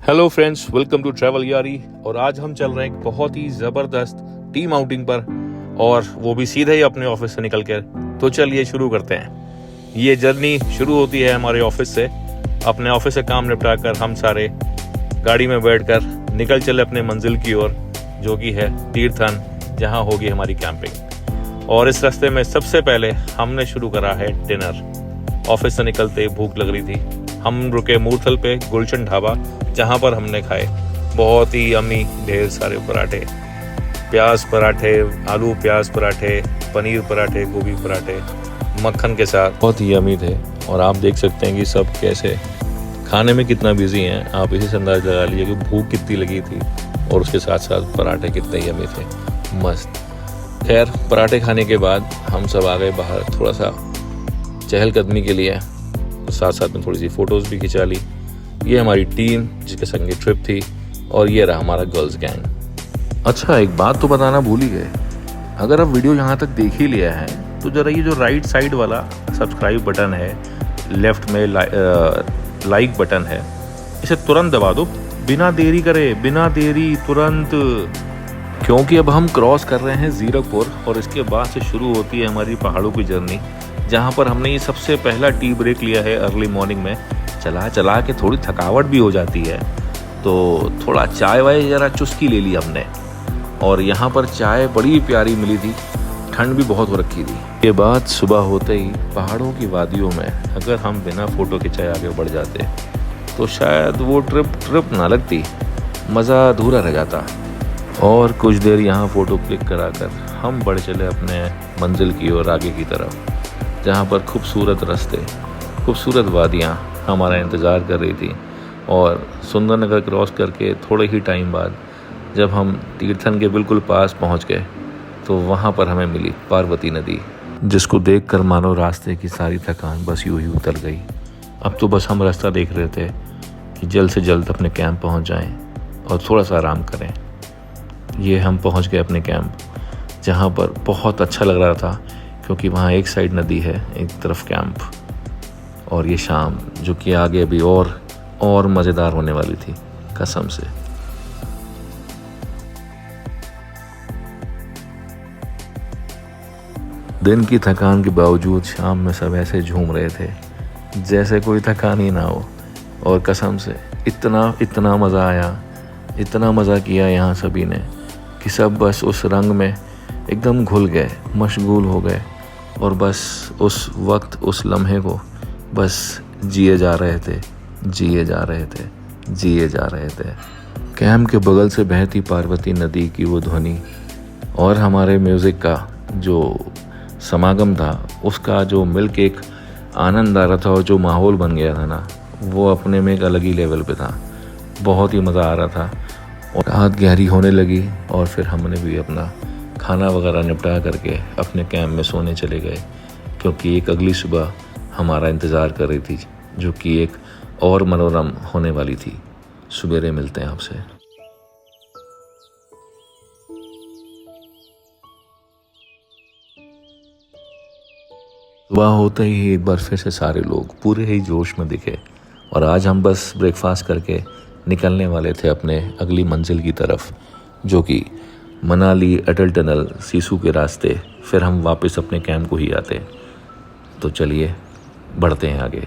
Hello friends, welcome to travel Yaari. और आज हम चल रहे हैं एक बहुत ही ज़बरदस्त टीम आउटिंग पर, और वो भी सीधे ही अपने ऑफिस से निकल कर। तो चलिए शुरू करते हैं। ये जर्नी शुरू होती है हमारे ऑफिस से। अपने ऑफिस से काम निपटा कर हम सारे गाड़ी में बैठकर निकल चले अपने मंजिल की ओर, जो कि है तीर्थन, जहाँ होगी हमारी कैंपिंग। और इस रास्ते में सबसे पहले हमने शुरू करा है डिनर। ऑफिस से निकलते ही भूख लग रही थी। हम रुके मूर्थल पे गुलशन ढाबा, जहाँ पर हमने खाए बहुत ही यम्मी ढेर सारे पराठे, प्याज पराठे, आलू प्याज पराठे, पनीर पराठे, गोभी पराठे मक्खन के साथ। बहुत ही यम्मी थे। और आप देख सकते हैं कि सब कैसे खाने में कितना बिजी हैं। आप इसी से अंदाज लगा लीजिए कि भूख कितनी लगी थी, और उसके साथ साथ पराठे कितने यम्मी थे, मस्त। खैर, पराठे खाने के बाद हम सब आ गए बाहर थोड़ा सा चहलकदमी के लिए। साथ साथ में थोड़ी सी फ़ोटोज़ भी खिंचा ली। ये हमारी टीम जिसके संग ये ट्रिप थी, और ये रहा हमारा गर्ल्स गैंग। अच्छा, एक बात तो बताना भूल ही गए। अगर आप वीडियो यहाँ तक देख ही लिया है तो ज़रा ये जो राइट साइड वाला सब्सक्राइब बटन है, लेफ्ट में लाइक बटन है, इसे तुरंत दबा दो, बिना देरी करे, बिना देरी, तुरंत। क्योंकि अब हम क्रॉस कर रहे हैं ज़ीरकपुर, और इसके बाद से शुरू होती है हमारी पहाड़ों की जर्नी, जहाँ पर हमने ये सबसे पहला टी ब्रेक लिया है अर्ली मॉर्निंग में। चला चला के थोड़ी थकावट भी हो जाती है, तो थोड़ा चाय वाय ज़रा चुस्की ले ली हमने। और यहाँ पर चाय बड़ी प्यारी मिली थी, ठंड भी बहुत हो रखी थी। के बाद सुबह होते ही पहाड़ों की वादियों में अगर हम बिना फ़ोटो खिंचाए आगे बढ़ जाते तो शायद वो ट्रिप ना लगती, मज़ा अधूरा रह जाता। और कुछ देर यहाँ फ़ोटो क्लिक कराकर हम बढ़ चले अपने मंजिल की ओर, आगे की तरफ, जहाँ पर खूबसूरत रास्ते, खूबसूरत वादियाँ हमारा इंतज़ार कर रही थी। और सुंदरनगर क्रॉस करके थोड़े ही टाइम बाद जब हम तीर्थन के बिल्कुल पास पहुँच गए, तो वहाँ पर हमें मिली पार्वती नदी, जिसको देखकर मानो रास्ते की सारी थकान बस यूं ही उतर गई। अब तो बस हम रास्ता देख रहे थे कि जल्द से जल्द अपने कैंप पहुँच जाएं और थोड़ा सा आराम करें। ये हम पहुँच गए अपने कैंप, जहाँ पर बहुत अच्छा लग रहा था, क्योंकि वहाँ एक साइड नदी है, एक तरफ कैंप। और ये शाम जो कि आगे अभी और मज़ेदार होने वाली थी, कसम से। दिन की थकान के बावजूद शाम में सब ऐसे झूम रहे थे जैसे कोई थकान ही ना हो। और कसम से इतना मज़ा आया, इतना मज़ा किया यहाँ सभी ने, कि सब बस उस रंग में एकदम घुल गए, मशगूल हो गए, और बस उस वक्त, उस लम्हे को बस जिए जा रहे थे, जिए जा रहे थे, जिए जा रहे थे। कैंप के बगल से बहती पार्वती नदी की वो ध्वनि, और हमारे म्यूज़िक का जो समागम था, उसका जो मिलके एक आनंद आ रहा था, और जो माहौल बन गया था ना, वो अपने में एक अलग ही लेवल पे था। बहुत ही मज़ा आ रहा था। और रात गहरी होने लगी, और फिर हमने भी अपना खाना वगैरह निपटा करके अपने कैंप में सोने चले गए, क्योंकि एक अगली सुबह हमारा इंतज़ार कर रही थी, जो कि एक और मनोरम होने वाली थी। सवेरे मिलते हैं आपसे। सुबह होते ही एक बार फिर से सारे लोग पूरे ही जोश में दिखे, और आज हम बस ब्रेकफास्ट करके निकलने वाले थे अपने अगली मंजिल की तरफ, जो कि मनाली, अटल टनल, सिसु के रास्ते। फिर हम वापस अपने कैंप को ही आते। तो चलिए बढ़ते हैं आगे।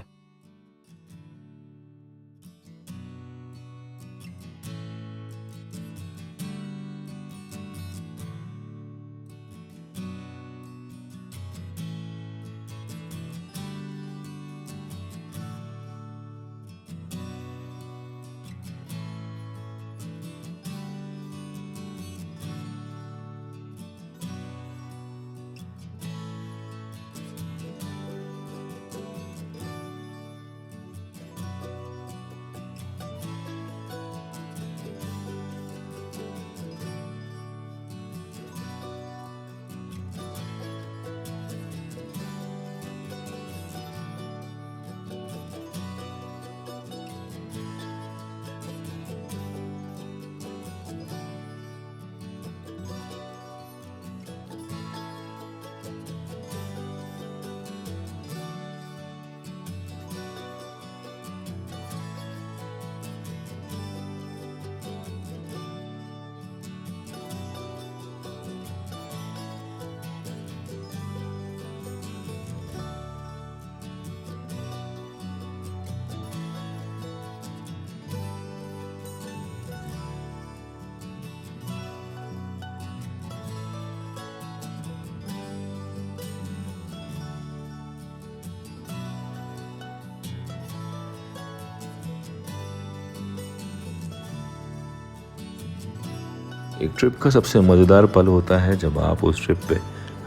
एक ट्रिप का सबसे मज़ेदार पल होता है जब आप उस ट्रिप पे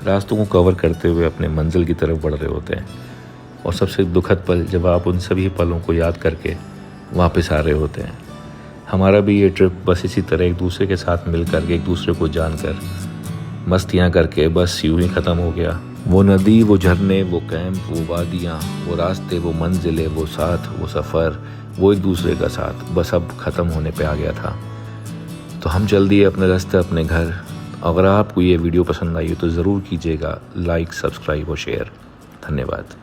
रास्तों को कवर करते हुए अपने मंजिल की तरफ बढ़ रहे होते हैं, और सबसे दुखद पल जब आप उन सभी पलों को याद करके वापस आ रहे होते हैं। हमारा भी ये ट्रिप बस इसी तरह एक दूसरे के साथ मिलकर के, एक दूसरे को जानकर, मस्तियाँ करके बस यूं ही ख़त्म हो गया। वो नदी, वो झरने, वो कैंप, वो वादियाँ, वो रास्ते, वो मंजिलें, वो साथ, वो सफ़र, वो एक दूसरे का साथ बस अब ख़त्म होने पे आ गया था। तो हम चल दिए अपने रास्ते, अपने घर। अगर आपको ये वीडियो पसंद आई हो तो ज़रूर कीजिएगा लाइक, सब्सक्राइब और शेयर। धन्यवाद।